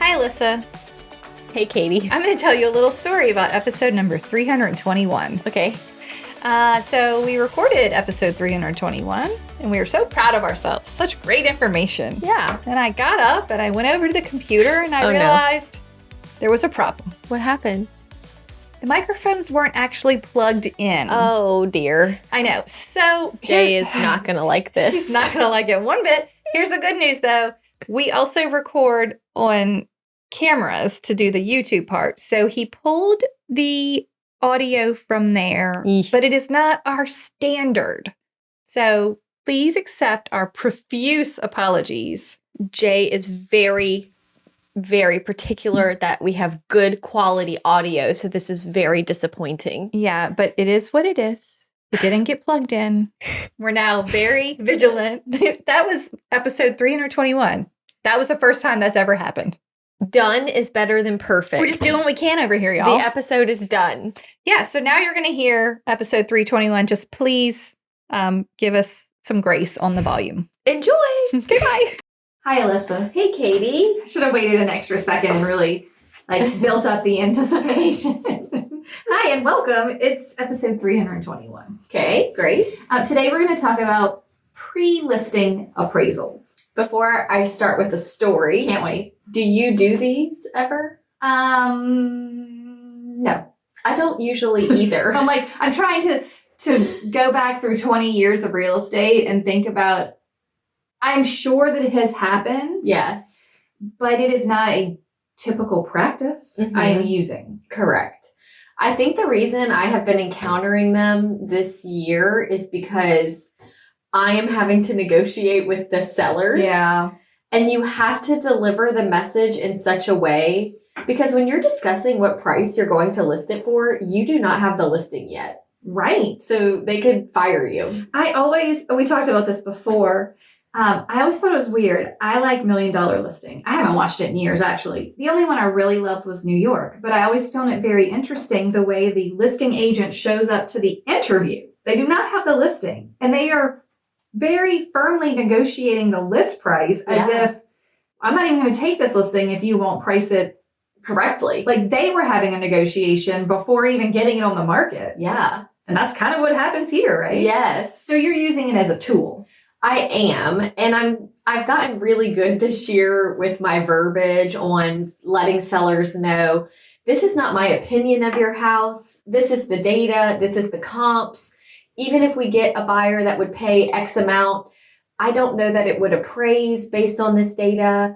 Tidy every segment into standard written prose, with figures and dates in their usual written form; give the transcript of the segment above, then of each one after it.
Hi, Alissa. Hey, Katie. I'm going to tell you a little story about episode number 321. Okay. So we recorded episode 321, and we were so proud of ourselves. Such great information. Yeah. And I got up, and I went over to the computer, and I realized there was a problem. What happened? The microphones weren't actually plugged in. Oh, dear. I know. So Jay is not going to like this. He's not going to like it one bit. Here's the good news, though. We also record on cameras to do the YouTube part. So he pulled the audio from there, but it is not our standard. So please accept our profuse apologies. Jay is very, very particular that we have good quality audio. So this is very disappointing. Yeah, but it is what it is. It didn't get plugged in. We're now very vigilant. That was episode 321. That was the first time that's ever happened. Done is better than perfect. We're just doing what we can over here, y'all. The episode is done. Yeah, so now you're going to hear episode 321. Just please give us some grace on the volume. Enjoy. Goodbye. Hi, Alissa. Hey, Katie. I should have waited an extra second and really built up the anticipation. Hi, and welcome. It's episode 321. Okay, great. Today we're going to talk about pre-listing appraisals. Before I start with the story, Can't wait. do you do these ever? No. I don't usually either. I'm trying to go back through 20 years of real estate and think about, I'm sure that it has happened. Yes. But it is not a typical practice I am using. Correct. I think the reason I have been encountering them this year is because I am having to negotiate with the sellers. Yeah. And you have to deliver the message in such a way, because when you're discussing what price you're going to list it for, you do not have the listing yet. Right. So they could fire you. We talked about this before. I always thought it was weird. I like $1 Million Listing. I haven't watched it in years, actually. The only one I really loved was New York, but I always found it very interesting the way the listing agent shows up to the interview. They do not have the listing, and they are very firmly negotiating the list price as if I'm not even going to take this listing if you won't price it correctly. Like they were having a negotiation before even getting it on the market. Yeah. And that's kind of what happens here, right? Yes. So you're using it as a tool. I am, and I've gotten really good this year with my verbiage on letting sellers know this is not my opinion of your house. This is the data. This is the comps. Even if we get a buyer that would pay X amount, I don't know that it would appraise based on this data.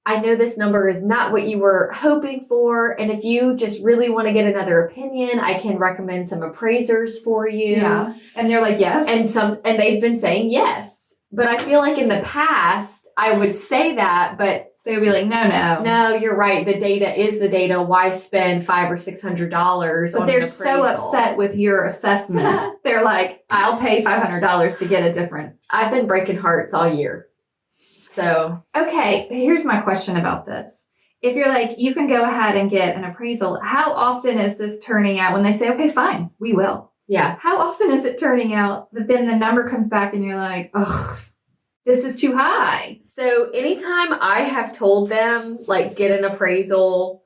I know this number is not what you were hoping for. And if you just really want to get another opinion, I can recommend some appraisers for you. Yeah. And they're like, yes. And they've been saying yes. But I feel like in the past, I would say that, but they would be like, no, you're right. The data is the data. Why spend $500 or $600? But they're so upset with your assessment. They're like, I'll pay $500 to get a different. I've been breaking hearts all year. So, okay, here's my question about this. If you're like, you can go ahead and get an appraisal, how often is this turning out when they say, okay, fine, we will? Yeah. How often is it turning out that then the number comes back and you're like, ugh, this is too high? So anytime I have told them, get an appraisal,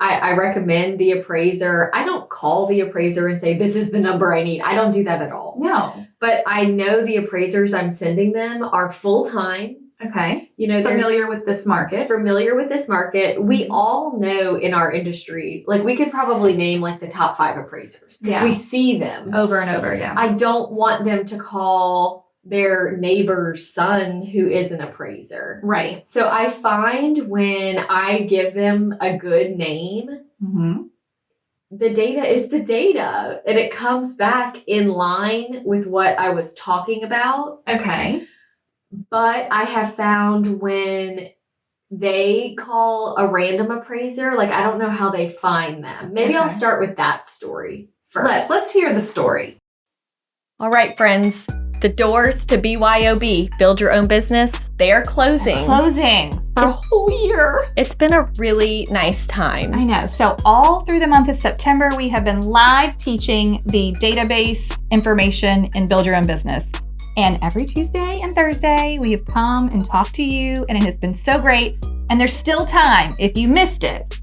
I recommend the appraiser. I don't call the appraiser and say, this is the number I need. I don't do that at all. No. But I know the appraisers I'm sending them are full-time. Okay. Familiar with this market. We all know in our industry, we could probably name the top 5 appraisers because we see them over and over again. I don't want them to call their neighbor's son who is an appraiser. Right. So I find when I give them a good name, the data is the data and it comes back in line with what I was talking about. Okay. But I have found when they call a random appraiser, I don't know how they find them. Maybe I'll start with that story first. Let's hear the story. All right, friends. The doors to BYOB, Build Your Own Business, they are closing. For a whole year. It's been a really nice time. I know. So all through the month of September, we have been live teaching the database information in Build Your Own Business. And every Tuesday and Thursday, we have come and talked to you, and it has been so great. And there's still time. If you missed it,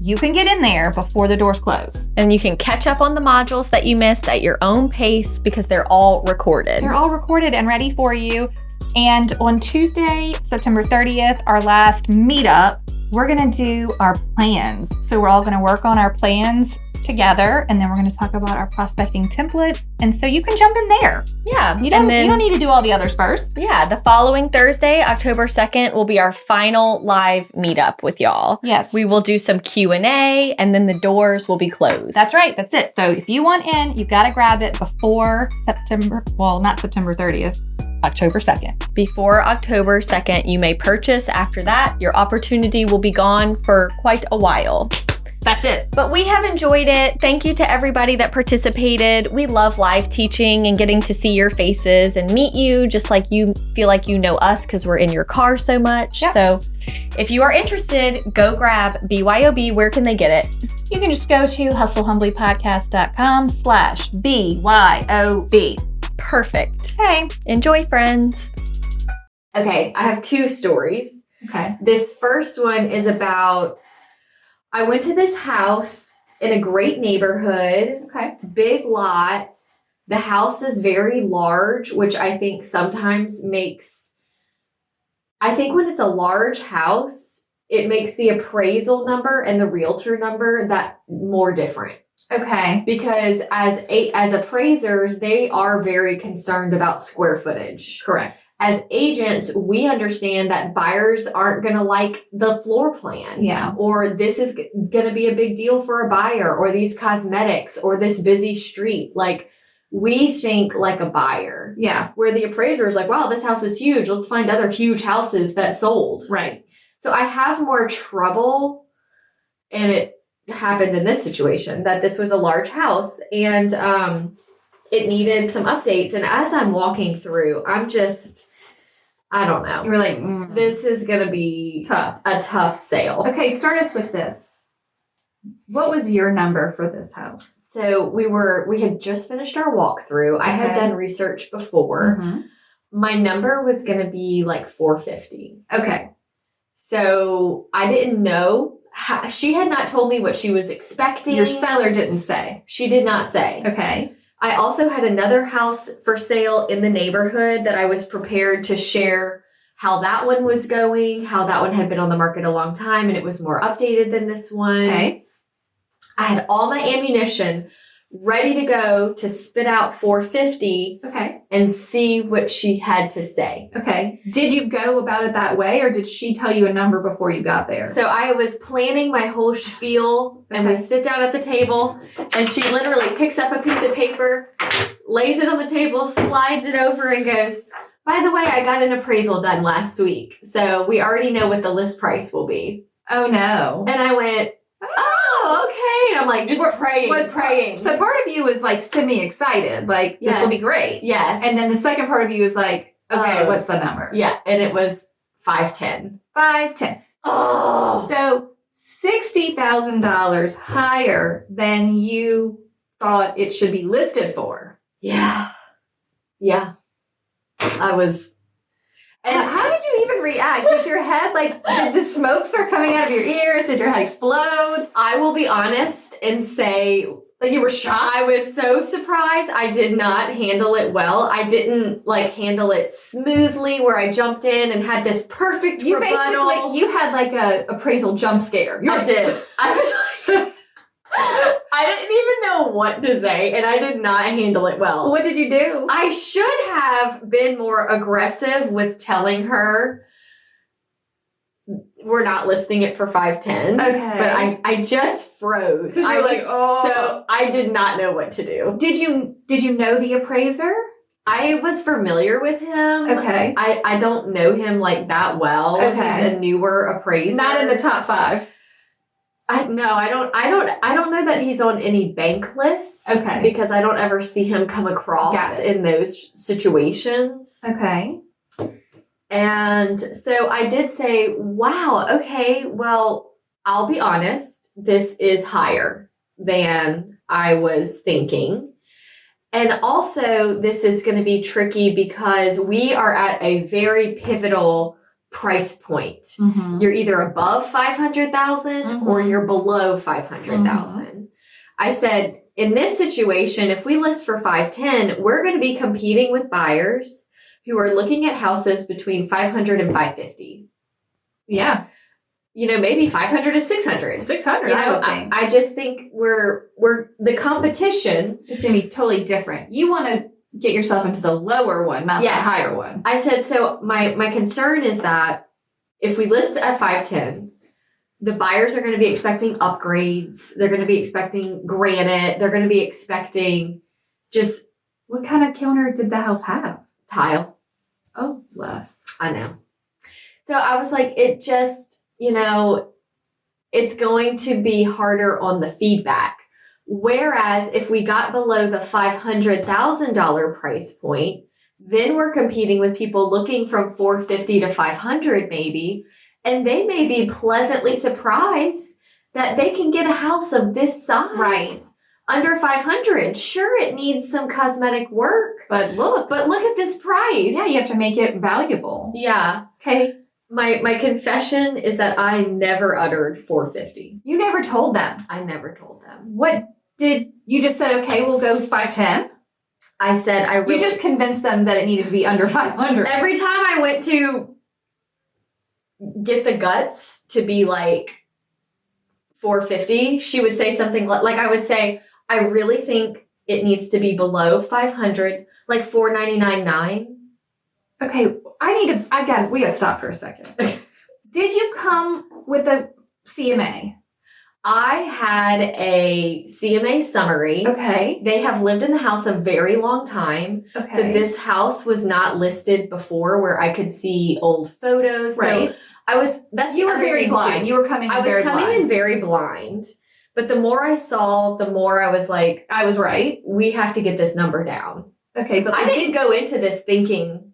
you can get in there before the doors close. And you can catch up on the modules that you missed at your own pace because they're all recorded. They're all recorded and ready for you. And on Tuesday, September 30th, our last meetup, we're going to do our plans. So we're all going to work on our plans together, and then we're going to talk about our prospecting templates. And so you can jump in there. Yeah. You don't need to do all the others first. Yeah. The following Thursday, October 2nd, will be our final live meetup with y'all. Yes. We will do some Q&A, and then the doors will be closed. That's right. That's it. So if you want in, you've got to grab it before not September 30th, October 2nd. Before October 2nd, you may purchase. After that, your opportunity will be gone for quite a while. That's it. But we have enjoyed it. Thank you to everybody that participated. We love live teaching and getting to see your faces and meet you, just like you feel like you know us because we're in your car so much. Yep. So if you are interested, go grab BYOB. Where can they get it? You can just go to hustlehumblypodcast.com/BYOB. Perfect. Okay. Enjoy, friends. Okay, I have two stories. Okay. This first one is about, I went to this house in a great neighborhood. Okay. Big lot. The house is very large, which I think sometimes I think when it's a large house, it makes the appraisal number and the realtor number that more different. Okay. Because as appraisers, they are very concerned about square footage. Correct. As agents, we understand that buyers aren't going to like the floor plan. Yeah. Or this is going to be a big deal for a buyer, or these cosmetics, or this busy street. Like, we think like a buyer. Yeah. Where the appraiser is like, wow, this house is huge. Let's find other huge houses that sold. Right. So I have more trouble, and it happened in this situation, that this was a large house, and it needed some updates. And as I'm walking through, I don't know. You were like, This is going to be tough. a tough sale. Okay, start us with this. What was your number for this house? So we had just finished our walkthrough. I had Okay. done research before. Mm-hmm. My number was going to be like $450. Okay. So I didn't know. She had not told me what she was expecting. Your seller didn't say. She did not say. Okay. I also had another house for sale in the neighborhood that I was prepared to share how that one was going, how that one had been on the market a long time, and it was more updated than this one. Okay. I had all my ammunition ready to go to spit out $450 Okay. and see what she had to say. Okay. Did you go about it that way, or did she tell you a number before you got there? So I was planning my whole spiel, and we Okay. sit down at the table, and she literally picks up a piece of paper, lays it on the table, slides it over, and goes, by the way, I got an appraisal done last week, so we already know what the list price will be. Oh, no. And I went, oh, okay. And I'm like, just praying. So part of you was like semi-excited, like, this will be great. Yes. And then the second part of you was like, okay, Oh. what's the number? Yeah, and it was 510. 510. Oh. So $60,000 higher than you thought it should be listed for. Yeah. Yeah. I was. And how did you even react? Did your head, did smoke start coming out of your ears? Did your head explode? I will be honest and say, Like, you were shocked? I was so surprised. I did not handle it well. I didn't handle it smoothly, where I jumped in and had this perfect You rebuttal. basically, you had like a appraisal jump scare. I did. I was like, I didn't even know what to say, and I did not handle it well. What did you do? I should have been more aggressive with telling her we're not listing it for 510. Okay. But I just froze. 'Cause you I were was like, oh. so I did not know what to do. Did you know the appraiser? I was familiar with him. Okay. I don't know him that well. Okay. He's a newer appraiser. Not in the top 5. I don't know that he's on any bank lists. Okay. Because I don't ever see him come across Got it. in those situations. Okay. And so I did say, wow, okay, well, I'll be honest, this is higher than I was thinking. And also, this is going to be tricky because we are at a very pivotal price point. Mhm. You're either above 500,000 or Mhm. you're below 500,000. I said, in this situation, if we list for 510, we're going to be competing with buyers who are looking at houses between 500 and 550. Yeah. Maybe 500 to 600. 600, I would think. I just think we're the competition. It's going to be totally different. You want to get yourself into the lower one, not the higher one. I said, so my concern is that if we list at 510, the buyers are going to be expecting upgrades. They're going to be expecting granite. They're going to be expecting just... What kind of counter did the house have? Tile. Oh, bless. I know. So I was like, it just, it's going to be harder on the feedback. Whereas if we got below the $500,000 price point, then we're competing with people looking from 450 to 500 maybe, and they may be pleasantly surprised that they can get a house of this size under 500. Sure, it needs some cosmetic work, but look at this price. Yeah, you have to make it valuable. Yeah. Okay. My confession is that I never uttered 450. You never told them. I never told them. What did you just said? Okay, we'll go 510. I said You just convinced them that it needed to be under 500. Every time I went to get the guts to be like 450, she would say something like I would say, I really think it needs to be below 500, like 499.9. Okay, we gotta stop for a second. Did you come with a CMA? I had a CMA summary. Okay. They have lived in the house a very long time. Okay. So this house was not listed before where I could see old photos. Right. So you were very blind. You were coming in very blind. I was coming in very blind. But the more I saw, the more I was like, I was right. We have to get this number down. Okay, but I didn't go into this thinking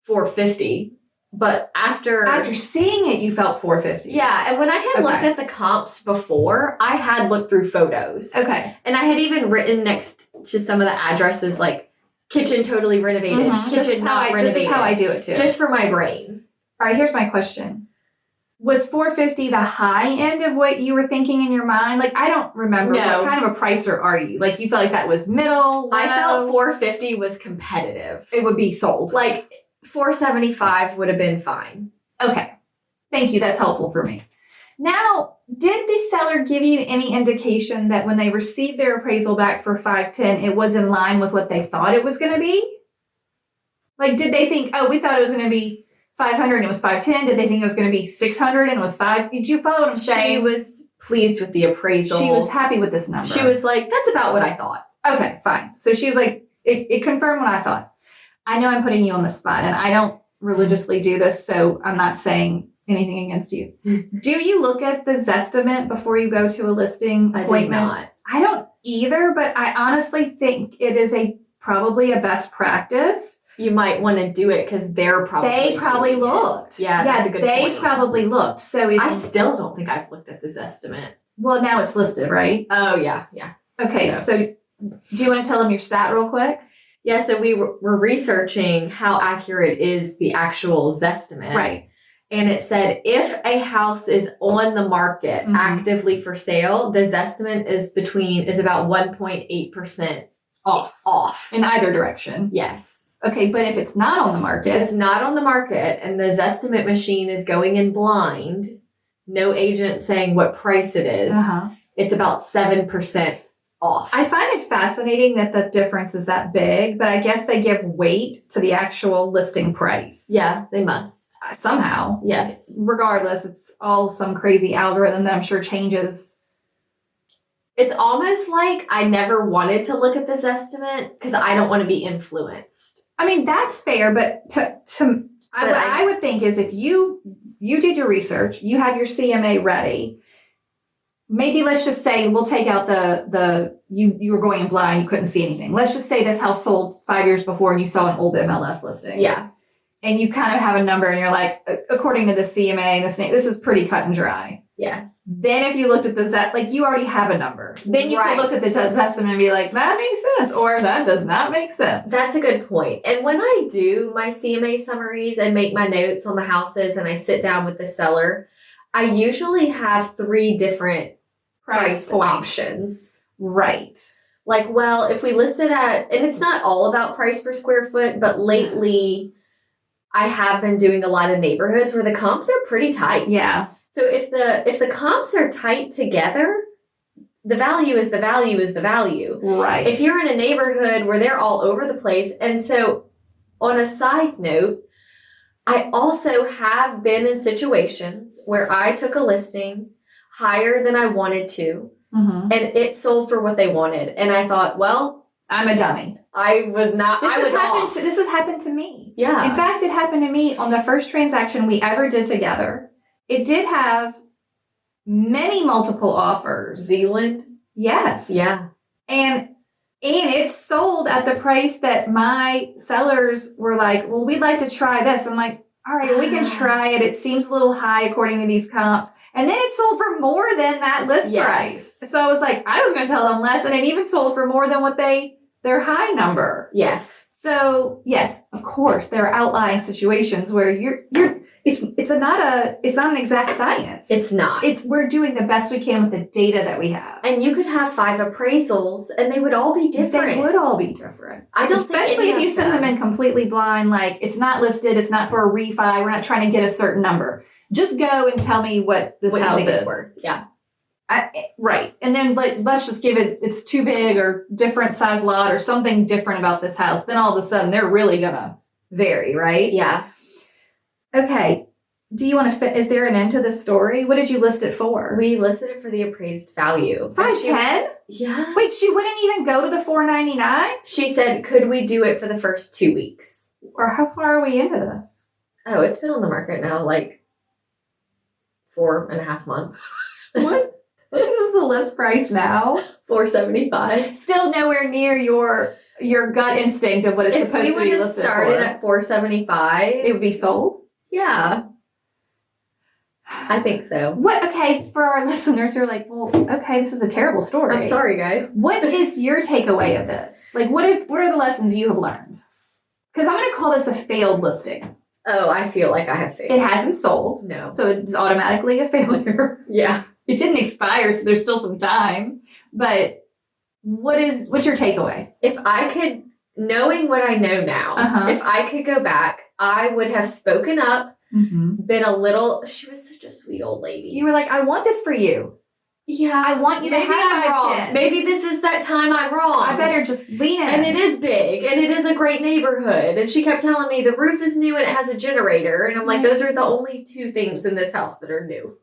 450. But after seeing it, you felt 450. Yeah, and when I had looked at the comps before, I had looked through photos. Okay. And I had even written next to some of the addresses like kitchen totally renovated, kitchen not renovated. This is how I do it too. Just for my brain. All right, here's my question. Was 450 the high end of what you were thinking in your mind? Like, I don't remember. No. What kind of a pricer are you? Like, you felt like that was middle? I felt low? 450 was competitive. It would be sold. Like 475 would have been fine. Okay. Thank you. That's helpful for me. Now, did the seller give you any indication that when they received their appraisal back for 510, it was in line with what they thought it was going to be? Like, did they think, we thought it was going to be 500 and it was 510? Did they think it was going to be 600 and it was 5? Did you follow what I'm saying? She was pleased with the appraisal. She was happy with this number. She was like, that's about what I thought. Okay, fine. So she was like, it confirmed what I thought. I know I'm putting you on the spot, and I don't religiously do this, so I'm not saying anything against you. Do you look at the Zestimate before you go to a listing appointment? I do not. I don't either, but I honestly think it is probably a best practice. You might want to do it because they probably looked. Yeah, that's a good point. They probably looked. So I still don't think I've looked at this estimate. Well, now it's listed, right? Oh, yeah. Okay, so do you want to tell them your stat real quick? Yeah, so we were researching how accurate is the actual Zestimate. Right. And it said if a house is on the market actively for sale, the Zestimate is about 1.8% off. In either direction. Yes. Okay, but if it's not on the market. If it's not on the market and the Zestimate machine is going in blind, no agent saying what price it is, it's about 7% off. I find it fascinating that the difference is that big, but I guess they give weight to the actual listing price. Yeah, they must. Somehow. Yes. Regardless, it's all some crazy algorithm that I'm sure changes. It's almost like I never wanted to look at this estimate because I don't want to be influenced. I mean, that's fair, but what I would think is if you did your research, you have your CMA ready. Maybe let's just say we'll take out you were going in blind, you couldn't see anything. Let's just say this house sold 5 years before and you saw an old MLS listing. Yeah. And you kind of have a number and you're like, according to the CMA, this is pretty cut and dry. Yes. Then if you looked at the like you already have a number. Then you Right. can look at the estimate and be like, that makes sense, or that does not make sense. That's a good point. And when I do my CMA summaries and make my notes on the houses and I sit down with the seller, I usually have 3 different price points. options. Right. Like, well, if we list it at, and it's not all about price per square foot, but lately I have been doing a lot of neighborhoods where the comps are pretty tight. Yeah. So if the comps are tight together, the value is the value is the value. Right. If you're in a neighborhood where they're all over the place, and so on a side note, I also have been in situations where I took a listing higher than I wanted to, and it sold for what they wanted. And I thought, well, I'm a dummy. I was not, I was off. This has happened to me. Yeah. In fact, it happened to me on the first transaction we ever did together. It did have many multiple offers. Zealand? Yes. Yeah. And it sold at the price that my sellers were like, well, we'd like to try this. I'm like, all right, we can try it. It seems a little high according to these comps. And then it sold for more than that list price. So I was like, I was going to tell them less. And it even sold for more than what their high number. Yes. So yes, of course, there are outlying situations where it's not an exact science. It's not. We're doing the best we can with the data that we have. And you could have 5 appraisals and they would all be different. They would all be different. Especially if you send them in completely blind, like it's not listed, it's not for a refi, we're not trying to get a certain number. Just go and tell me what this house is worth. Yeah. Right. And then let's just give it's too big or different size lot or something different about this house. Then all of a sudden they're really going to vary, right? Yeah. Okay. Do you want to is there an end to this story? What did you list it for? We listed it for the appraised value. 510? Yeah. Wait, she wouldn't even go to the 499? She said, could we do it for the first 2 weeks? Or how far are we into this? Oh, it's been on the market now like 4.5 months. What? This is the list price now. $475. Still nowhere near your gut instinct of what it's supposed to be listed for. If we would have started at $475, it would be sold? Yeah. I think so. Okay, for our listeners who are like, well, okay, this is a terrible story. I'm sorry, guys. What is your takeaway of this? Like, what are the lessons you have learned? Because I'm going to call this a failed listing. Oh, I feel like I have failed. It hasn't sold. No. So it's automatically a failure. Yeah. It didn't expire, so there's still some time. But what's your takeaway? If I could, knowing what I know now, if I could go back, I would have spoken up, been a little, she was such a sweet old lady. You were like, I want this for you. Yeah. I want you to Maybe have I'm wrong. 10. Maybe this is that time I'm wrong. I better just lean in. And it is big, and it is a great neighborhood. And she kept telling me the roof is new and it has a generator. And I'm like, those are the only 2 things in this house that are new.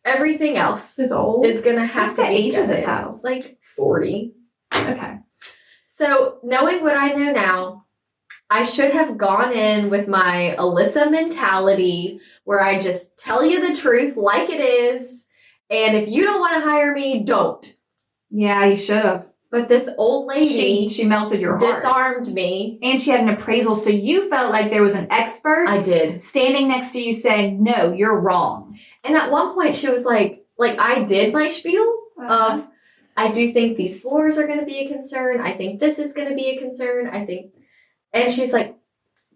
Everything else is old. Is going to have to be age of this house. Like 40. Okay. So knowing what I know now, I should have gone in with my Alissa mentality where I just tell you the truth like it is. And if you don't want to hire me, don't. Yeah, you should have. But this old lady, she melted your heart. Disarmed me. And she had an appraisal, so you felt like there was an expert. I did. Standing next to you saying, no, you're wrong. And at one point she was like I did my spiel of, I do think these floors are going to be a concern. I think this is going to be a concern. And she's like,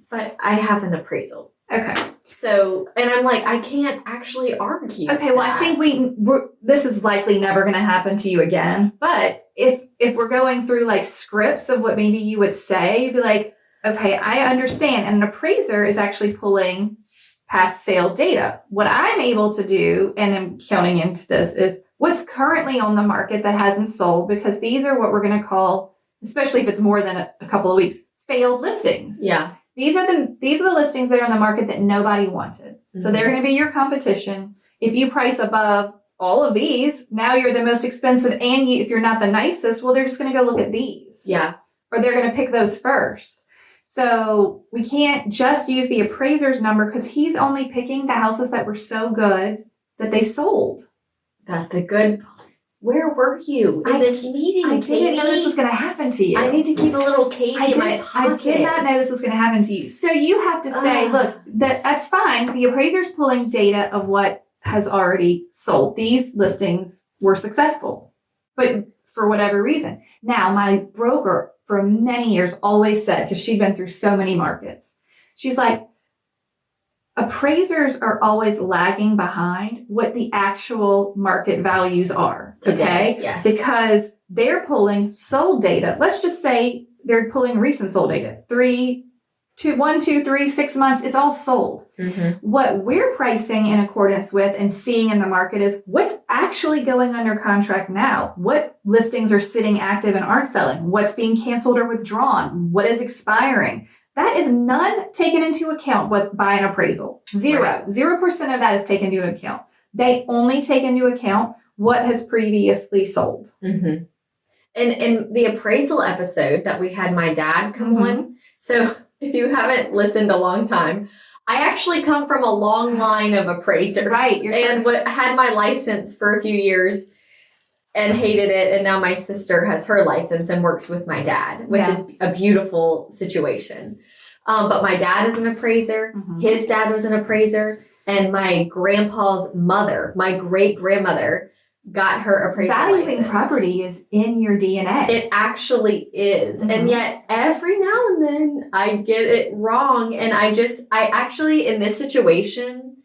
but I have an appraisal. Okay. So, and I'm like, I can't actually argue. Okay, well, I think this is likely never going to happen to you again. But if we're going through like scripts of what maybe you would say, you'd be like, okay, I understand. And an appraiser is actually pulling past sale data. What I'm able to do, and I'm counting into this, is what's currently on the market that hasn't sold, because these are what we're going to call, especially if it's more than a couple of weeks, failed listings. Yeah. These are the listings that are on the market that nobody wanted. So they're going to be your competition. If you price above all of these, now you're the most expensive. And if you're not the nicest, well, they're just going to go look at these. Yeah. Or they're going to pick those first. So we can't just use the appraiser's number because he's only picking the houses that were so good that they sold. That's a good point. Where were you in this meeting, I Katy? didn't know this was going to happen to you. I need to keep a little Katy in my pocket. I did not know this was going to happen to you. So you have to say, look, that's fine. The appraiser's pulling data of what has already sold. These listings were successful, but for whatever reason. Now, my broker for many years always said, because she'd been through so many markets, she's like, appraisers are always lagging behind what the actual market values are. Today, Okay? yes. Because they're pulling sold data. Let's just say they're pulling recent sold data. 1, 2, 3, 6 months. It's all sold. Mm-hmm. What we're pricing in accordance with and seeing in the market is what's actually going under contract now. What listings are sitting active and aren't selling? What's being canceled or withdrawn? What is expiring? That is none taken into account by an appraisal. Zero. Right. 0% of that is taken into account. They only take into account what has previously sold. Mm-hmm. And in the appraisal episode that we had my dad come on, so if you haven't listened a long time, I actually come from a long line of appraisers. Right. Had my license for a few years and hated it. And now my sister has her license and works with my dad, which is a beautiful situation. But my dad is an appraiser. Mm-hmm. His dad was an appraiser. And my grandpa's mother, my great-grandmother, got her appraisal Valuing license. Property is in your DNA. It actually is. Mm-hmm. And yet every now and then I get it wrong. And I actually, in this situation,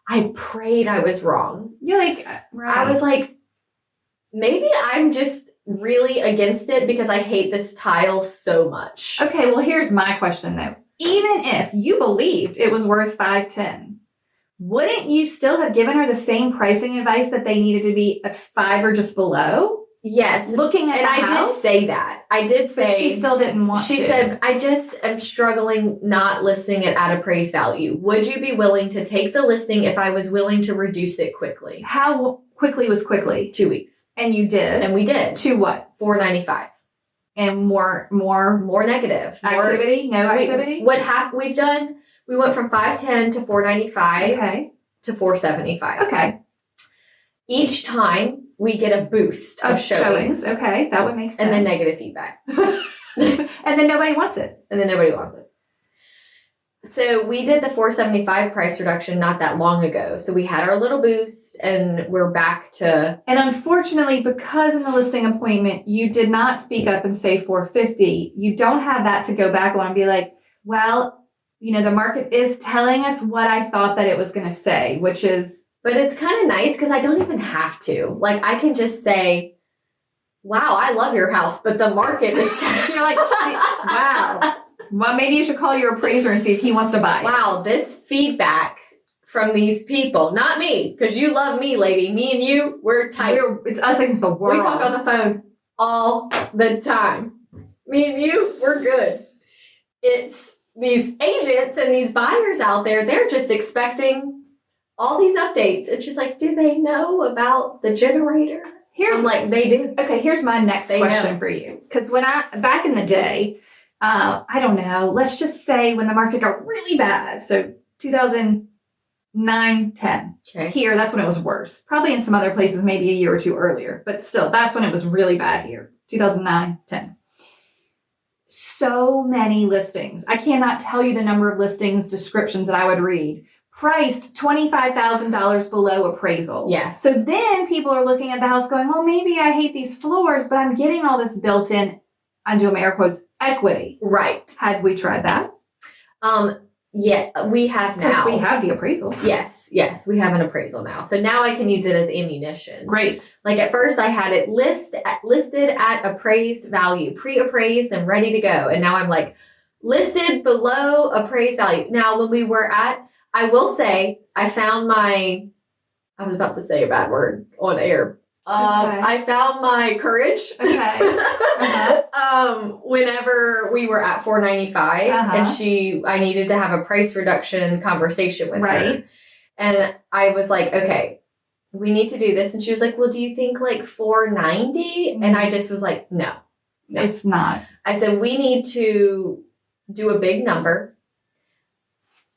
I prayed I was wrong. You're like, right. I was like, maybe I'm just really against it because I hate this tile so much. Okay, well, here's my question though. Even if you believed it was worth $510, wouldn't you still have given her the same pricing advice that they needed to be at 5 or just below? Yes. Looking at the house? I did say that. I did say. But she still didn't want to. She said, I just am struggling not listing it at appraised value. Would you be willing to take the listing if I was willing to reduce it quickly? How quickly was quickly? 2 weeks. And you did? And we did. To what? $495. And more negative. Activity? No activity? What happened? We've done. We went from $510 to $495 to $475. Okay. Each time we get a boost of showings. Okay, that would make sense. And then negative feedback. And then nobody wants it. So we did the $475 price reduction not that long ago. So we had our little boost and we're back to. And unfortunately, because in the listing appointment, you did not speak up and say $450, you don't have that to go back on and be like, well, you know, the market is telling us what I thought that it was going to say, which is. But it's kind of nice because I don't even have to. Like, I can just say, wow, I love your house, but the market is telling. You're like, wow. Well, maybe you should call your appraiser and see if he wants to buy it. Wow, this feedback from these people, not me, because you love me, lady. Me and you, we're tight. It's us against the world. We talk on the phone all the time. Me and you, we're good. It's these agents and these buyers out there, they're just expecting all these updates. It's just like, do they know about the generator? I'm like, they do. Okay, here's my next question for you. Because back in the day, I don't know, let's just say when the market got really bad, so 2009, 10. Okay. Here, that's when it was worse. Probably in some other places, maybe a year or two earlier. But still, that's when it was really bad here, 2009, 10. So many listings. I cannot tell you the number of listings, descriptions that I would read. Priced $25,000 below appraisal. Yes. So then people are looking at the house going, well, maybe I hate these floors, but I'm getting all this built-in, I'm doing my air quotes, equity. Right. Had we tried that? Yeah, we have now. Because we have the appraisal. Yes, we have an appraisal now. So now I can use it as ammunition. Great. Like at first I had it listed at appraised value, pre-appraised and ready to go. And now I'm like, listed below appraised value. Now when we were I will say, I was about to say a bad word on air. I found my courage. Okay. Whenever we were at $495 and I needed to have a price reduction conversation with her. And I was like, okay, we need to do this. And she was like, well, do you think like $490? And I just was like, no, it's not. I said, we need to do a big number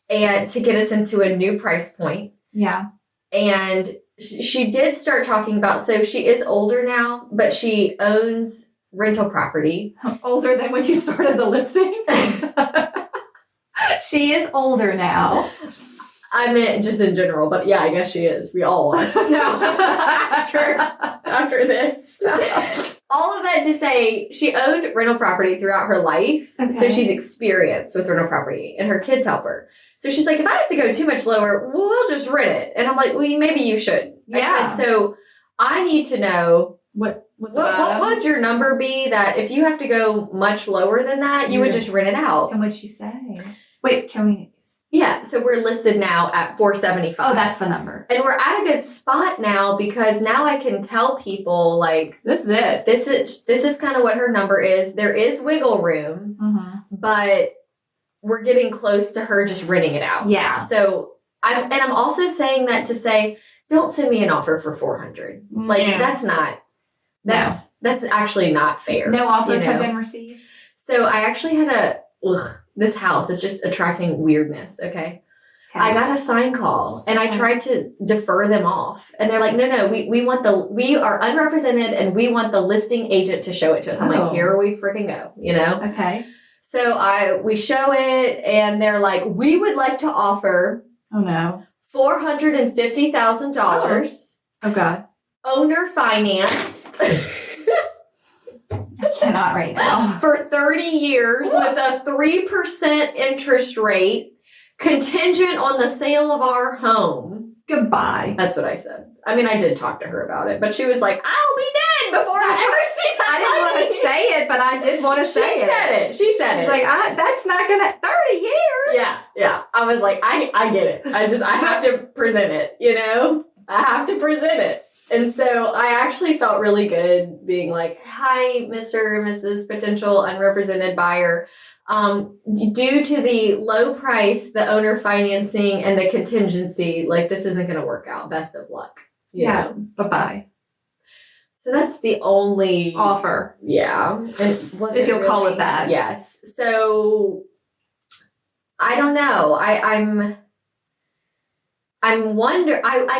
and to get us into a new price point. Yeah. And she did start talking about, so she is older now, but she owns rental property. Older than when you started the listing? She is older now. I meant just in general, but yeah, I guess she is. We all are. No, after this. All of that to say, she owned rental property throughout her life. Okay. So she's experienced with rental property, and her kids help her. So she's like, if I have to go too much lower, we'll just rent it. And I'm like, well, maybe you should. Yeah. I said, so I need to know What would your number be that if you have to go much lower than that, you would just rent it out? And what'd she say? Wait, can we? Yeah, so we're listed now at $475. Oh, that's the number. And we're at a good spot now because now I can tell people like This is it. this is kind of what her number is. There is wiggle room, but we're getting close to her just renting it out. Yeah. So I'm also saying that to say, don't send me an offer for $400. Like that's actually not fair. No offers have been received. So I actually had this house is just attracting weirdness. Okay. I got a sign call and I tried to defer them off. And they're like, no, we are unrepresented and we want the listing agent to show it to us. I'm like, here we freaking go, Okay. So we show it and they're like, we would like to offer Oh no. $450,000. Oh God. Owner financed. I cannot right now. For 30 years with a 3% interest rate, contingent on the sale of our home. Goodbye. That's what I said. I mean, I did talk to her about it, but she was like, I'll be dead before I ever see that. I didn't want to say it, but I did want to say it. She said it. She's like, that's not going to, 30 years. Yeah. I was like, I get it. I have to present it, I have to present it. And so I actually felt really good being like, hi, Mr. and Mrs. Potential Unrepresented Buyer. Due to the low price, the owner financing, and the contingency, like this isn't going to work out. Best of luck. Yeah. Bye-bye. So that's the only offer. Yeah. And if you'll call it that. Yes. So I don't know. I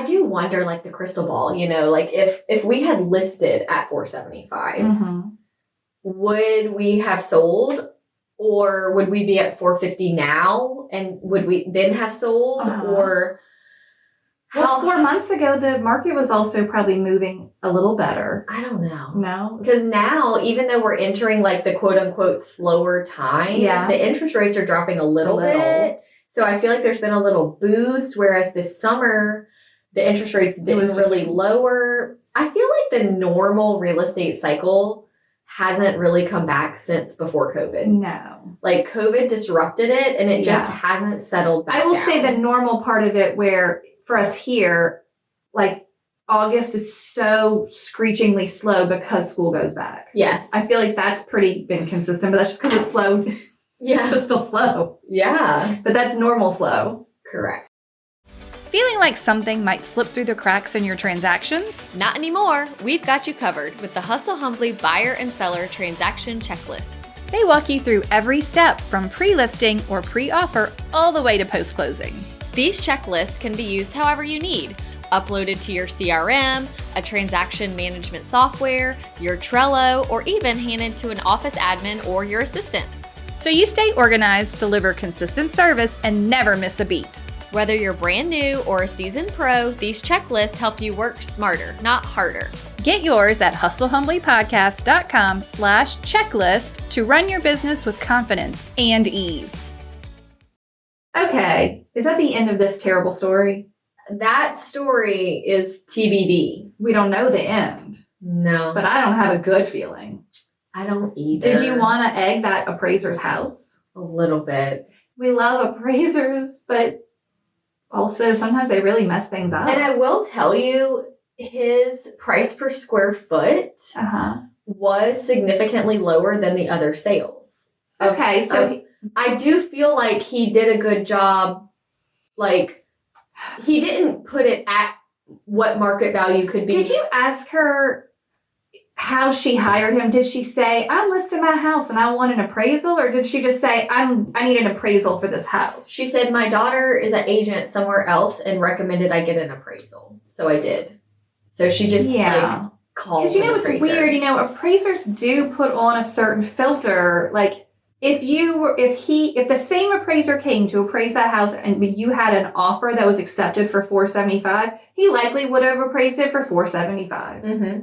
do wonder, like the crystal ball, like if we had listed at 475, would we have sold, or would we be at 450 now, and would we then have sold, or? Well, 4 months ago, the market was also probably moving a little better. I don't know. No, because now, even though we're entering like the quote unquote slower time, the interest rates are dropping a little bit. So I feel like there's been a little boost, whereas this summer, the interest rates didn't really lower. I feel like the normal real estate cycle hasn't really come back since before COVID. No. Like COVID disrupted it and it just hasn't settled back I will down. say the normal part of it where for us here, like August is so screechingly slow because school goes back. Yes. I feel like that's pretty been consistent, but that's just because it's slow. Yeah. It's just still slow. Yeah. But that's normal slow. Correct. Feeling like something might slip through the cracks in your transactions? Not anymore. We've got you covered with the Hustle Humbly Buyer and Seller Transaction Checklist. They walk you through every step from pre-listing or pre-offer all the way to post-closing. These checklists can be used however you need. Uploaded to your CRM, a transaction management software, your Trello, or even handed to an office admin or your assistant. So you stay organized, deliver consistent service, and never miss a beat. Whether you're brand new or a seasoned pro, these checklists help you work smarter, not harder. Get yours at hustlehumblypodcast.com/checklist to run your business with confidence and ease. Okay. Is that the end of this terrible story? That story is TBD. We don't know the end. No. But I don't have a good feeling. I don't either. Did you want to egg that appraiser's house? A little bit. We love appraisers, but also sometimes they really mess things up. And I will tell you, his price per square foot was significantly lower than the other sales. Okay, so I do feel like he did a good job. Like, he didn't put it at what market value could be. Did you ask her how she hired him? Did she say, I'm listing my house and I want an appraisal? Or did she just say, I need an appraisal for this house? She said, my daughter is an agent somewhere else and recommended I get an appraisal. So I did. So she just called. Because what's weird? Appraisers do put on a certain filter. Like if the same appraiser came to appraise that house and you had an offer that was accepted for $475, he likely would have appraised it for $475. Mm-hmm.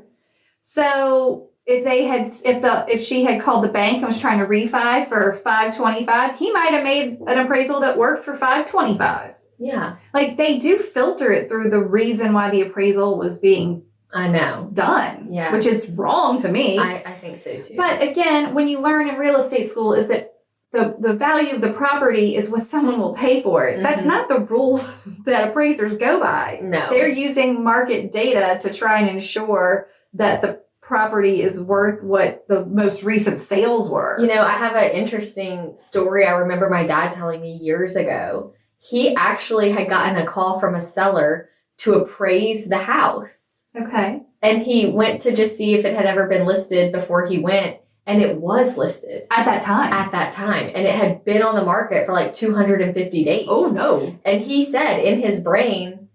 So if she had called the bank and was trying to refi for $525, he might have made an appraisal that worked for $525. Yeah. Like, they do filter it through the reason why the appraisal was being I know. done. Yeah. Which is wrong to me. I think so too. But again, when you learn in real estate school is that the value of the property is what someone will pay for it. That's Mhm. not the rule that appraisers go by. No. They're using market data to try and ensure that the property is worth what the most recent sales were. You know, I have an interesting story I remember my dad telling me years ago. He actually had gotten a call from a seller to appraise the house. Okay. And he went to just see if it had ever been listed before he went. And it was listed At that time. at that time. And it had been on the market for like 250 days. Oh, no. And he said in his brain,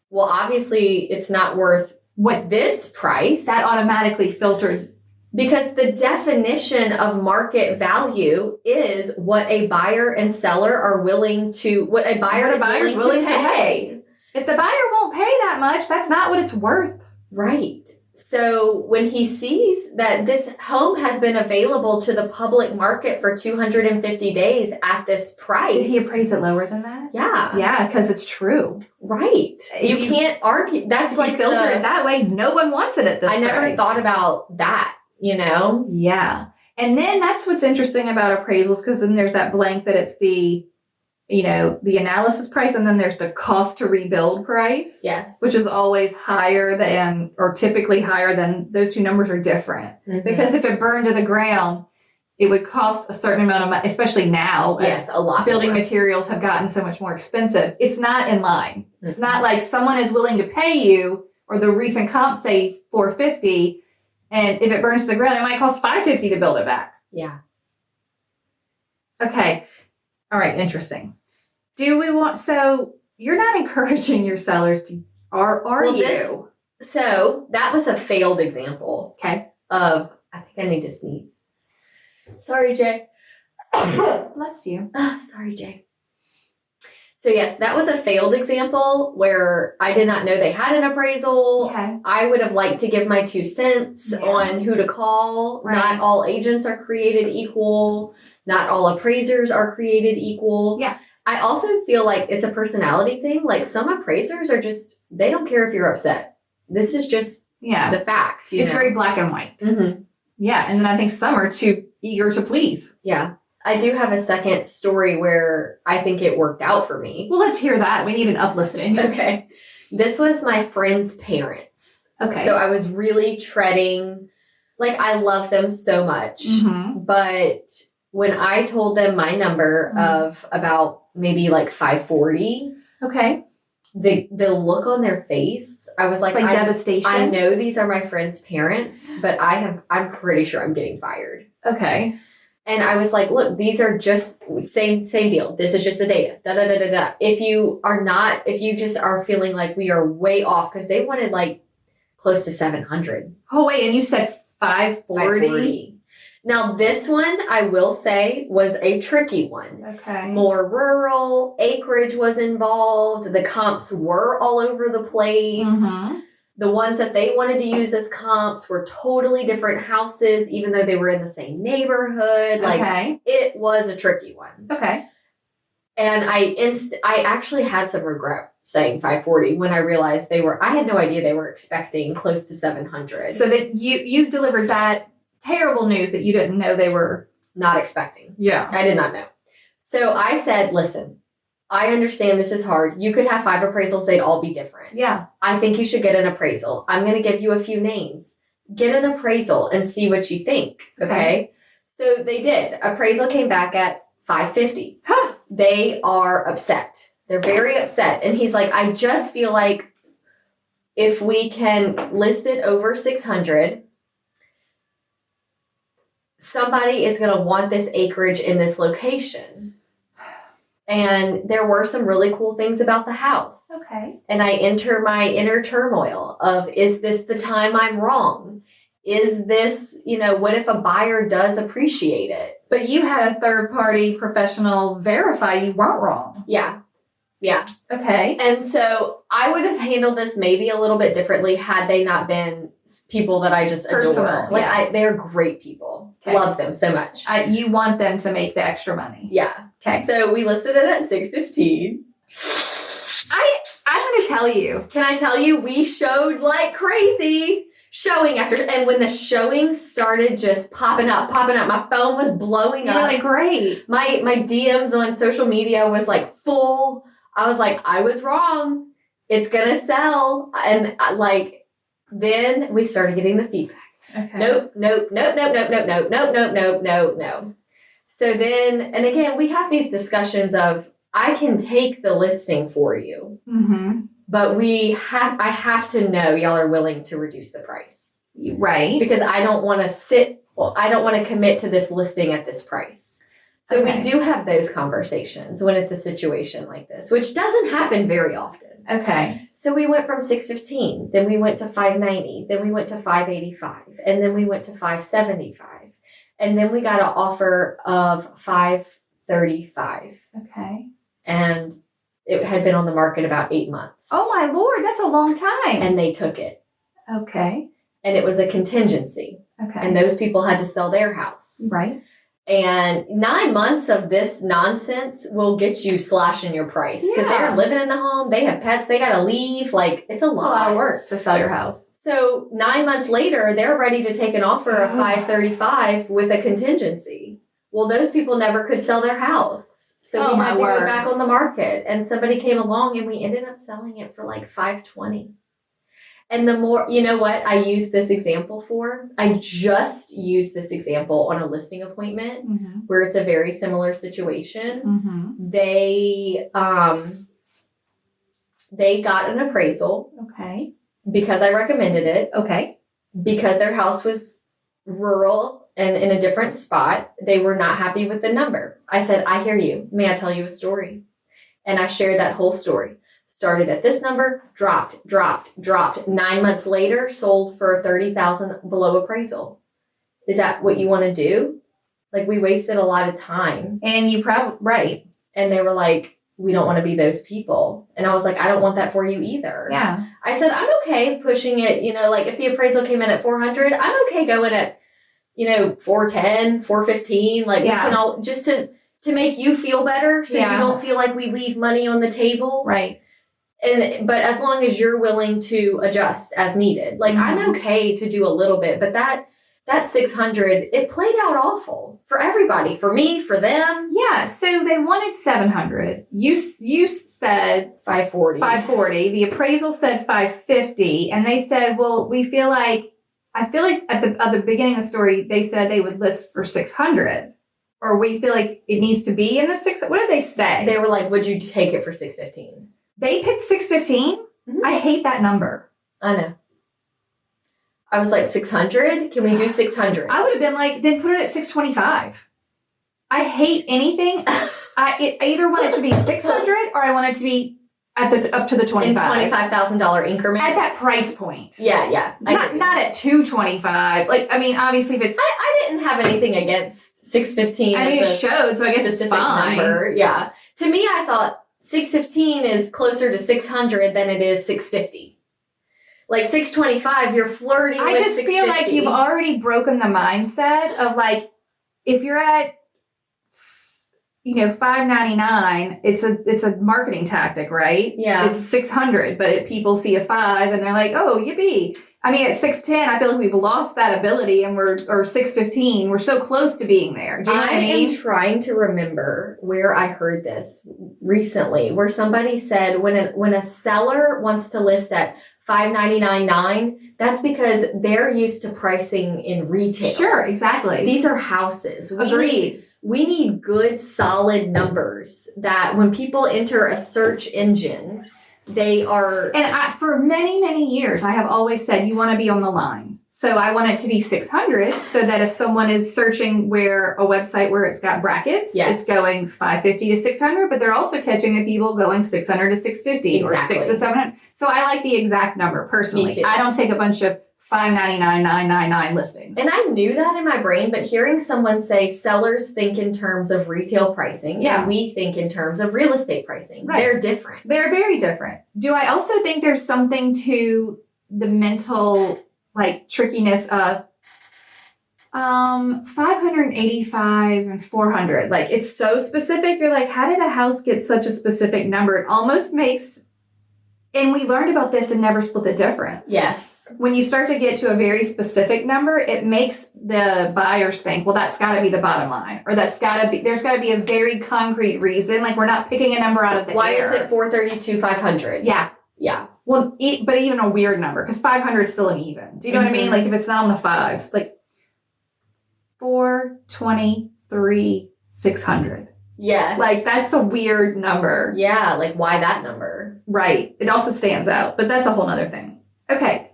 well, obviously it's not worth What this price. that automatically filtered. Because the definition of market value is what a buyer and seller are willing to, what a buyer What a is buyer's willing to willing to pay. If the buyer won't pay that much, that's not what it's worth. Right. So when he sees that this home has been available to the public market for 250 days at this price. Did he appraise it lower than that? Yeah. Yeah, because it's true. Right. If You you- can't argue. That's If like you filter it that way, no one wants it at this I never price. thought about that, you know? Yeah. And then that's what's interesting about appraisals, because then there's that blank that it's the analysis price, and then there's the cost to rebuild price. Yes. Which is always higher than, or typically higher than, those two numbers are different. Mhm. Because if it burned to the ground, it would cost a certain amount of money, especially now, yes, a lot as building more. materials have gotten so much more expensive. It's not in line. It's Mhm. not like someone is willing to pay you, or the recent comps say $450, and if it burns to the ground, it might cost $550 to build it back. Yeah. Okay. All right. Interesting. So you're not encouraging your sellers to, are Well, you? So that was a failed example Okay. of, I think I need to sneeze. Sorry, Jay. Bless you. Sorry, Jay. So yes, that was a failed example where I did not know they had an appraisal. Okay. I would have liked to give my 2 cents Yeah. on who to call. Right. Not all agents are created equal. Not all appraisers are created equal. Yeah. I also feel like it's a personality thing. Like some appraisers are just, they don't care if you're upset. This is just Yeah. the fact. It's very black and white. Mm-hmm. Yeah. And then I think some are too eager to please. Yeah. I do have a second story where I think it worked out for me. Well, let's hear that. We need an uplifting. Okay. This was my friend's parents. Okay. So I was really treading, like I love them so much. Mhm. But when I told them my number Mhm. of about maybe like 540, Okay. the look on their face, I was like, It's like I devastation. know these are my friend's parents, but I'm pretty sure I'm getting fired. Okay. And I was like, look, these are just same deal. This is just the data. Da da da da da. If you just are feeling like we are way off, because they wanted like close to 700. Oh, wait. And you said 540? 540. Now this one, I will say, was a tricky one. Okay. More rural, acreage was involved. The comps were all over the place. Mhm. The ones that they wanted to use as comps were totally different houses, even though they were in the same neighborhood. Like Okay. it was a tricky one. Okay. And I actually had some regret saying 540 when I realized I had no idea they were expecting close to 700. So that you delivered that terrible news that you didn't know they were. Not expecting. Yeah. I did not know. So I said, listen, I understand this is hard. You could have 5 appraisals. They'd all be different. Yeah. I think you should get an appraisal. I'm going to give you a few names. Get an appraisal and see what you think. Okay. So they did. Appraisal came back at 550. Huh. They are upset. They're very upset. And he's like, I just feel like if we can list it over 600, somebody is going to want this acreage in this location. And there were some really cool things about the house. Okay. And I enter my inner turmoil of, is this the time I'm wrong? is this, what if a buyer does appreciate it? But you had a third party professional verify you weren't wrong. Yeah. Yeah. Okay. And so I would have handled this maybe a little bit differently had they not been people that I just adore. They're great people. Okay. Love them so much. You want them to make the extra money. Yeah. Okay. So we listed it at $615. I'm going to tell you. Can I tell you, we showed like crazy. Showing after, and when the showing started just popping up, my phone was blowing up. You're like, great. My DMs on social media was like full. I was like, I was wrong. It's gonna sell. And then we started getting the feedback. Okay. Nope. So then, and again, we have these discussions of, I can take the listing for you, but I have to know y'all are willing to reduce the price. Right. Because I don't want to commit to this listing at this price. So we do have those conversations when it's a situation like this, which doesn't happen very often. Okay. So we went from $615, then we went to $590, then we went to $585, and then we went to $575, and then we got an offer of $535. Okay. And it had been on the market about 8 months. Oh my Lord, that's a long time. And they took it. Okay. And it was a contingency. Okay. And those people had to sell their house. Right. And 9 months of this nonsense will get you slashing your price. Because they're living in the home, they have pets, they got to leave. It's a lot of work to sell your house. So 9 months later, they're ready to take an offer of $535 with a contingency. Well, those people never could sell their house. So we had to go back on the market. And somebody came along and we ended up selling it for like $520. And the more, you know what I used this example for? I just used this example on a listing appointment where it's a very similar situation. They got an appraisal. Okay. Because I recommended it. Okay. Because their house was rural and in a different spot. They were not happy with the number. I said, I hear you. May I tell you a story? And I shared that whole story. Started at this number, dropped. 9 months later, sold for $30,000 below appraisal. Is that what you want to do? We wasted a lot of time. And you probably, right. And they were like, we don't want to be those people. And I was like, I don't want that for you either. Yeah. I said, I'm okay pushing it, if the appraisal came in at 400, I'm okay going at, 410, 415. We can all, just to make you feel better so you don't feel like we leave money on the table. Right. But as long as you're willing to adjust as needed, I'm okay to do a little bit, but that 600, it played out awful for everybody, for me, for them. Yeah. So they wanted 700. You said 540. The appraisal said 550, and they said, well, I feel like at the beginning of the story, they said they would list for 600, or we feel like it needs to be in the 600. What did they say? They were like, would you take it for 615? They picked 615. I hate that number. I know. I was like, 600? Can we do 600? I would have been like, then put it at 625. I hate anything. I either want it to be 600 or I want it to be up to the 25. In $25,000 increment. At that price point. Yeah. Not at 225. Obviously if it's... I didn't have anything against 615. It showed, so I guess it's fine. Number. Yeah. To me, I thought 615 is closer to 600 than it is 650. 625, you're flirting with 650. I just feel like you've already broken the mindset of if you're at $599, it's a marketing tactic, right? Yeah. It's 600, but people see a 5 and they're like, oh, yippee. At 610, I feel like we've lost that ability, and or 615, we're so close to being there. Do you know what I mean? am trying to remember where I heard this recently, where somebody said when a seller wants to list at $599.9, that's because they're used to pricing in retail. Sure, exactly. These are houses. Agreed. We need good, solid numbers that when people enter a search engine, they are... And for many, many years, I have always said you want to be on the line. So I want it to be 600 so that if someone is searching a website where it's got brackets, it's going 550 to 600, but they're also catching the people going 600 to 650 or 6 to 700. So I like the exact number personally. Me too. I don't take a bunch of $599,999 listings. And I knew that in my brain, but hearing someone say sellers think in terms of retail pricing and we think in terms of real estate pricing. Right. They're different. They're very different. Do I also think there's something to the mental trickiness of 585 and 400? Like, it's so specific. You're like, how did a house get such a specific number? It almost makes, and we learned about this and never split the difference. Yes. When you start to get to a very specific number, it makes the buyers think, well, that's got to be the bottom line, or there's got to be a very concrete reason. Like, we're not picking a number out of the air. Why is it 432, 500? Yeah. Yeah. Well, but even a weird number, because 500 is still an even. Do you know what I mean? Like, if it's not on the fives, like 423, 600. Yeah. Like, that's a weird number. Yeah. Like, why that number? Right. It also stands out, but that's a whole nother thing. Okay.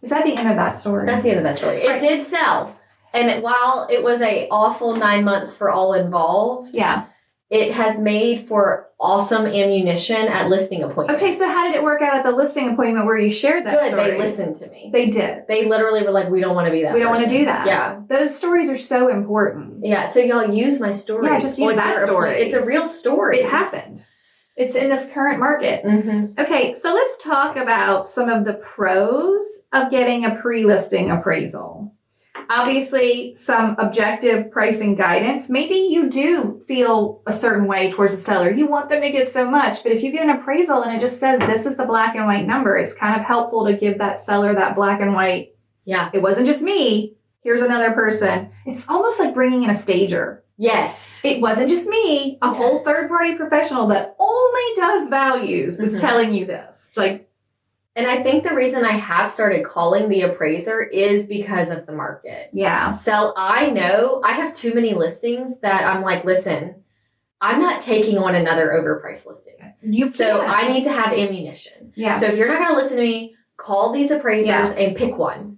Is that the end of that story? That's the end of that story. It did sell. And while it was a awful 9 months for all involved, it has made for awesome ammunition at listing appointments. Okay, so how did it work out at the listing appointment where you shared that story? They listened to me. They did. They literally were like, we don't want to be that We don't want to do that. Yeah. Those stories are so important. Yeah, so y'all use my story. Yeah, just use that story. It's a real story. It happened. It's in this current market. Mm-hmm. Okay, so let's talk about some of the pros of getting a pre-listing appraisal. Obviously, some objective pricing guidance. Maybe you do feel a certain way towards the seller. You want them to get so much, but if you get an appraisal and it just says this is the black and white number, it's kind of helpful to give that seller that black and white. Yeah, it wasn't just me. Here's another person. It's almost like bringing in a stager. Yes. It wasn't just me. A whole third-party professional that only does values is telling you this. It's like, and I think the reason I have started calling the appraiser is because of the market. Yeah. I know I have too many listings that I'm like, listen, I'm not taking on another overpriced listing. So I need to have ammunition. Yeah. So if you're not going to listen to me, call these appraisers and pick one.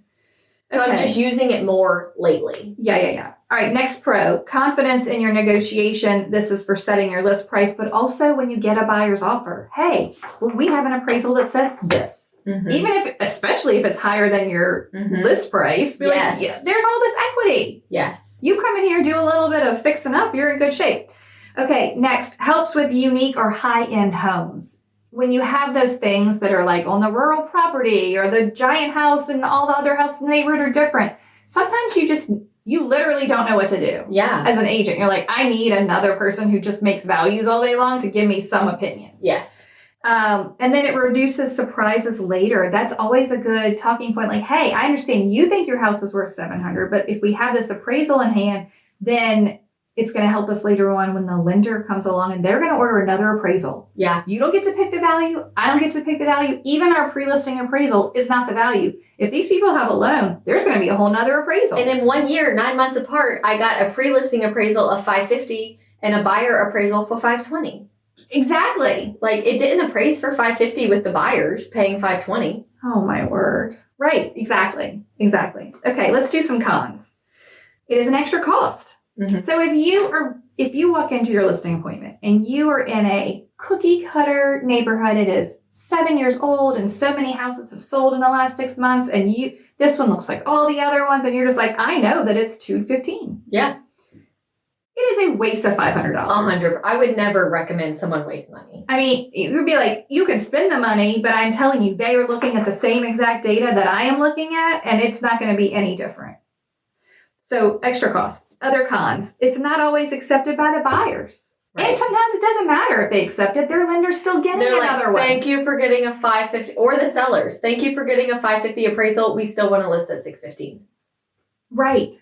So I'm just using it more lately. Yeah. All right, next pro, confidence in your negotiation. This is for setting your list price, but also when you get a buyer's offer. Hey, well, we have an appraisal that says this. Mm-hmm. Especially if it's higher than your list price, be like, there's all this equity. Yes. You come in here, do a little bit of fixing up, you're in good shape. Okay, next, helps with unique or high-end homes. When you have those things that are like on the rural property or the giant house and all the other houses in the neighborhood are different, sometimes you literally don't know what to do. Yeah. As an agent, you're like, I need another person who just makes values all day long to give me some opinion. Yes. And then it reduces surprises later. That's always a good talking point. Like, hey, I understand you think your house is worth $700, but if we have this appraisal in hand, then it's going to help us later on when the lender comes along and they're going to order another appraisal. Yeah. You don't get to pick the value. I don't get to pick the value. Even our pre-listing appraisal is not the value. If these people have a loan, there's going to be a whole nother appraisal. And in 1 year, 9 months apart, I got a pre-listing appraisal of $550 and a buyer appraisal for $520. Exactly. Like, it didn't appraise for $550 with the buyers paying $520. Oh my word. Right. Exactly. Okay, let's do some cons. It is an extra cost. Mm-hmm. So if you walk into your listing appointment and you are in a cookie cutter neighborhood, it is 7 years old and so many houses have sold in the last 6 months, and this one looks like all the other ones, and you're just like, I know that it's $215. Yeah. It is a waste of $500. 100. I would never recommend someone waste money. I mean, it would be like, you can spend the money, but I'm telling you, they are looking at the same exact data that I am looking at, and it's not going to be any different. So extra cost. Other cons, it's not always accepted by the buyers. Right. And sometimes it doesn't matter if they accept it. Their lender's still getting another one. Thank you for getting a $550, or the sellers. Thank you for getting a $550 appraisal. We still want to list at $615. Right.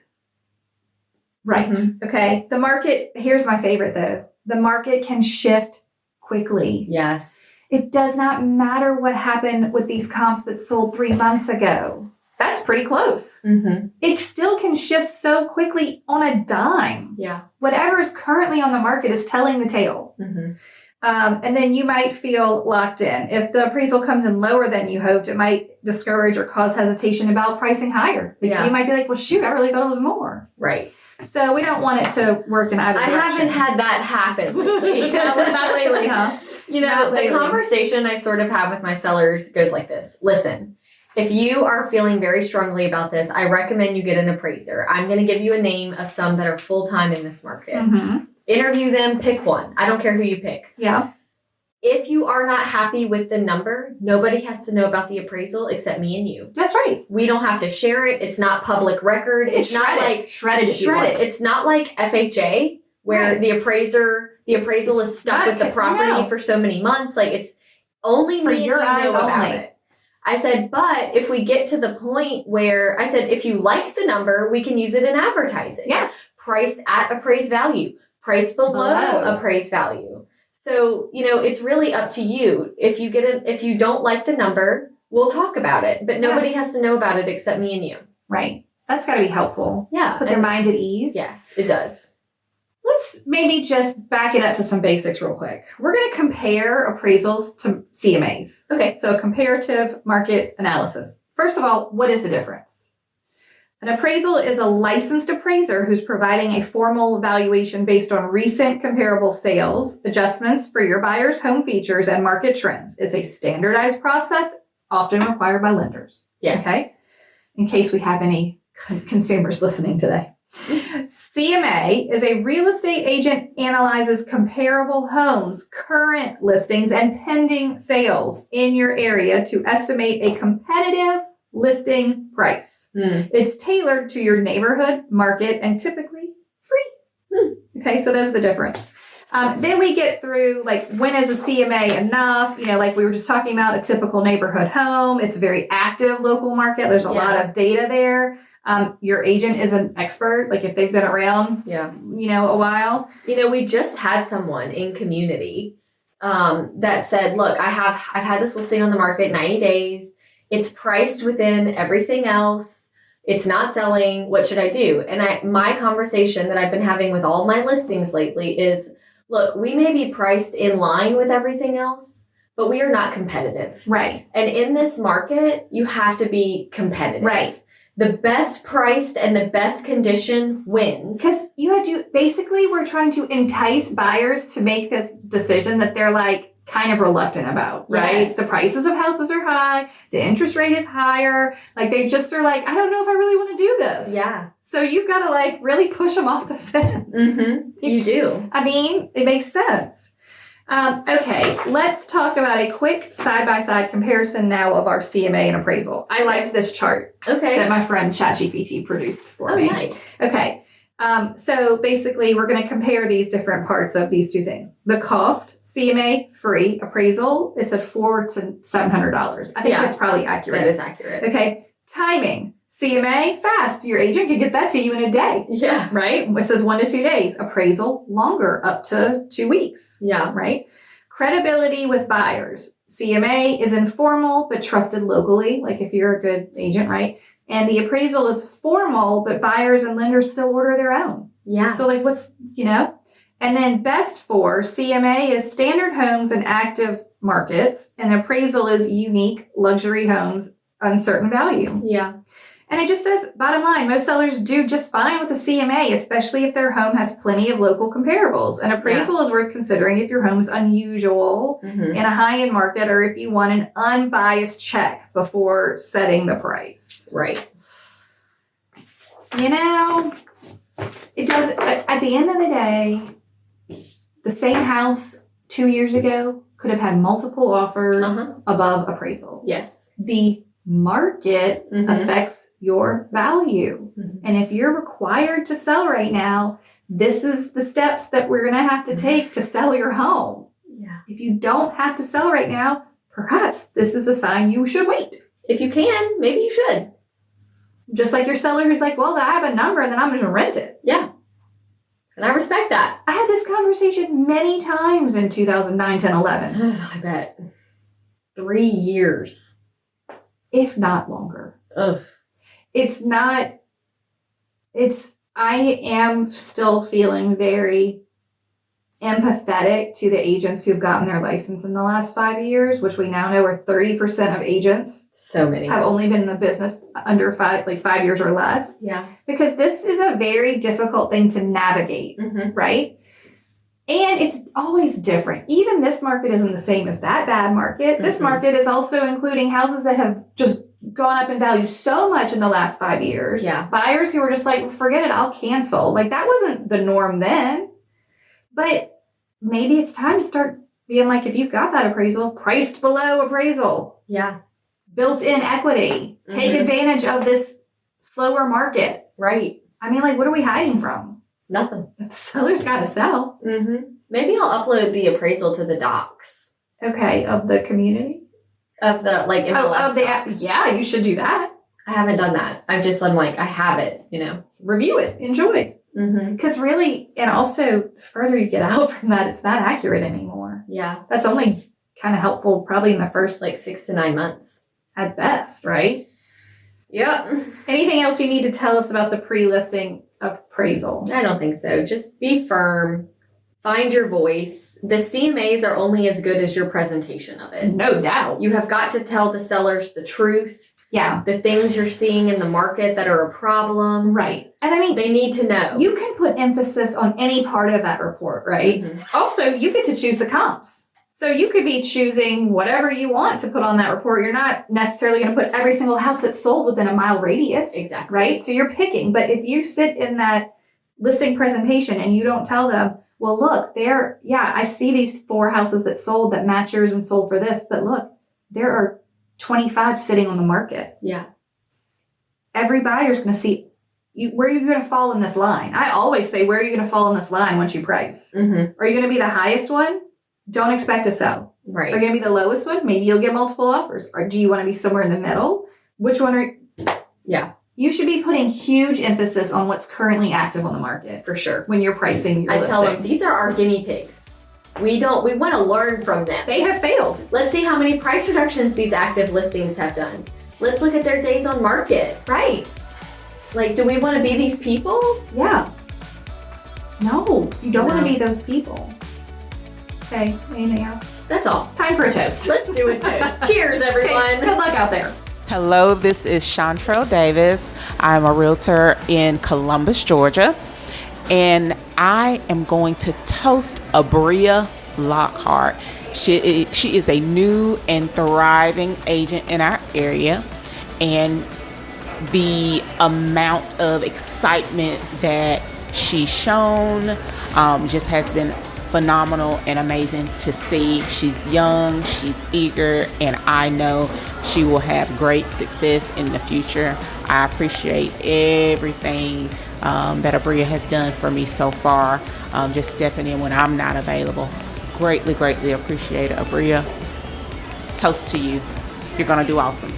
Mm-hmm. Okay. The market, here's my favorite though. The market can shift quickly. Yes. It does not matter what happened with these comps that sold 3 months ago. That's pretty close. Mm-hmm. It still can shift so quickly on a dime. Yeah. Whatever is currently on the market is telling the tale. Mm-hmm. And then you might feel locked in. If the appraisal comes in lower than you hoped, it might discourage or cause hesitation about pricing higher. You might be like, well, shoot, I really thought it was more. Right. So we don't want it to work in either direction. I haven't had that happen lately. Not lately, huh? The conversation I sort of have with my sellers goes like this. Listen, If you are feeling very strongly about this, I recommend you get an appraiser. I'm going to give you a name of some that are full-time in this market. Mm-hmm. Interview them, pick one. I don't care who you pick. Yeah. If you are not happy with the number, nobody has to know about the appraisal except me and you. That's right. We don't have to share it. It's not public record. It's not like shred it. It's not like FHA where the appraisal is stuck with the property for so many months. Like it's only for me your and you eyes know about only. it. I said, but if we get to the point where I said, if you like the number, we can use it in advertising. Yeah. Priced at appraised value, priced below appraised value. So, it's really up to you. If you don't like the number, we'll talk about it, but nobody has to know about it except me and you. Right. That's got to be helpful. Yeah. Put their mind at ease. Yes, it does. Let's maybe just back it up to some basics real quick. We're going to compare appraisals to CMAs. Okay. So comparative market analysis. First of all, what is the difference? An appraisal is a licensed appraiser who's providing a formal valuation based on recent comparable sales, adjustments for your buyer's home features, and market trends. It's a standardized process, often required by lenders. Yes. Okay. In case we have any consumers listening today. CMA is a real estate agent analyzes comparable homes, current listings, and pending sales in your area to estimate a competitive listing price. It's tailored to your neighborhood, market, and typically free. Okay, so there's the difference. Then we get through, like, when is a CMA enough? Like we were just talking about, a typical neighborhood home. It's a very active local market. There's a lot of data there. Your agent is an expert, like if they've been around, a while. We just had someone in community that said, look, I've had this listing on the market 90 days. It's priced within everything else. It's not selling. What should I do? And my conversation that I've been having with all my listings lately is, look, we may be priced in line with everything else, but we are not competitive. Right. And in this market, you have to be competitive. Right. The best priced and the best condition wins. Because we're trying to entice buyers to make this decision that they're like kind of reluctant about, right? Yes. The prices of houses are high. The interest rate is higher. Like they just are like, I don't know if I really want to do this. Yeah. So you've got to like really push them off the fence. Mm-hmm. You do. I mean, it makes sense. Okay, let's talk about a quick side-by-side comparison now of our CMA and appraisal. I liked this chart that my friend ChatGPT produced for me. Nice. Okay, so basically we're going to compare these different parts of these two things. The cost, CMA, free. Appraisal, it's a $400 to $700. I think that's probably accurate. That is accurate. Okay, timing. CMA, fast. Your agent can get that to you in a day. Yeah. Right? It says 1 to 2 days. Appraisal, longer, up to 2 weeks. Yeah. Right? Credibility with buyers. CMA is informal but trusted locally, like if you're a good agent, right? And the appraisal is formal, but buyers and lenders still order their own. Yeah. So like what's, And then best for CMA is standard homes and active markets, and appraisal is unique luxury homes, uncertain value. Yeah. And it just says, bottom line, most sellers do just fine with a CMA, especially if their home has plenty of local comparables. An appraisal is worth considering if your home is unusual in a high-end market, or if you want an unbiased check before setting the price. Right. It does, at the end of the day, the same house 2 years ago could have had multiple offers above appraisal. Yes. The market affects your value. And if you're required to sell right now, this is the steps that we're going to have to take to sell your home. Yeah. If you don't have to sell right now, perhaps this is a sign you should wait. If you can, maybe you should. Just like your seller who's like, well, I have a number and then I'm going to rent it. Yeah. And I respect that. I had this conversation many times in 2009, 10, 11. I bet. 3 years. If not longer. Ugh. I am still feeling very empathetic to the agents who've gotten their license in the last 5 years, which we now know are 30% of agents. So many. Have only been in the business under 5 years or less. Yeah. Because this is a very difficult thing to navigate, right? And it's always different. Even this market isn't the same as that bad market. This market is also including houses that have just gone up in value so much in the last 5 years. Yeah. Buyers who were just like, forget it, I'll cancel. Like that wasn't the norm then. But maybe it's time to start being like, if you've got that appraisal, priced below appraisal, Yeah. built-in equity, take advantage of this slower market. Right. I mean, like, what are we hiding from? Nothing. The seller's got to sell. Maybe I'll upload the appraisal to the docs Okay, of the community? of the like MLS Of the docs. yeah, you should do that. I haven't done that. I'm like, I have it, you know. Review it. Enjoy. Because really, and also, the further you get out from that, it's not accurate anymore. Yeah. That's only kind of helpful probably in the first, Like 6 to 9 months. at best, right? Yep. Anything else you need to tell us about the pre-listing appraisal? I don't think so. Just be firm. Find your voice. The CMAs are only as good as your presentation of it. No doubt. You have got to tell the sellers the truth, Yeah, the things you're seeing in the market that are a problem. right. And I mean, They need to know. you can put emphasis on any part of that report, right? Also, you get to choose the comps. So you could be choosing whatever you want to put on that report. You're not necessarily going to put every single house that's sold within a mile radius. Exactly. Right? So you're picking. But if you sit in that listing presentation and you don't tell them, well, look, I see these 4 houses that sold that match yours and sold for this. But look, there are 25 sitting on the market. Yeah. Every buyer's going to see where are you going to fall in this line. I always say, where are you going to fall in this line once you price? Are you going to be the highest one? Don't expect to sell. Right. Are you going to be the lowest one? Maybe you'll get multiple offers. Or do you want to be somewhere in the middle? Which one are Yeah, you should be putting huge emphasis on what's currently active on the market for sure. when you're pricing your I listing. tell them, these are our guinea pigs. We want to learn from them. They have failed. Let's see how many price reductions these active listings have done. Let's look at their days on market. Right. Like, do we want to be these people? Yeah. No, you don't want to No. be those people. Okay, anything else? That's all. Time for a toast. Let's do a toast. Cheers, everyone. Good luck out there. Hello, this is Chantrell Davis. I'm a realtor in Columbus, Georgia, and I am going to toast Abria Lockhart. She is a new and thriving agent in our area, and the amount of excitement that she's shown just has been phenomenal and amazing to see. She's young, she's eager, and I know she will have great success in the future. I appreciate everything that Abria has done for me so far, just stepping in when I'm not available. Greatly, greatly appreciate it, Abria. Toast to you. You're gonna do awesome.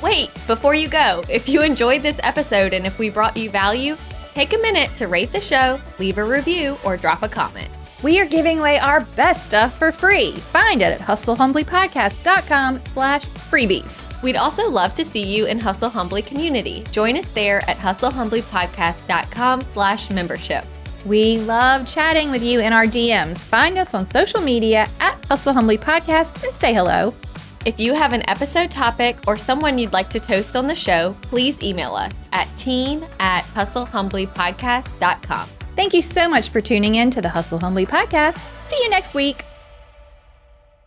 Wait, before you go, if you enjoyed this episode and if we brought you value, take a minute to rate the show, leave a review, or drop a comment. We are giving away our best stuff for free. Find it at hustlehumblypodcast.com/freebies. We'd also love to see you in Hustle Humbly community. Join us there at hustlehumblypodcast.com/membership. We love chatting with you in our DMs. Find us on social media at Hustle Humbly Podcast and say hello. If you have an episode topic or someone you'd like to toast on the show, please email us at team@hustlehumblypodcast.com. Thank you so much for tuning in to the Hustle Humbly Podcast. See you next week.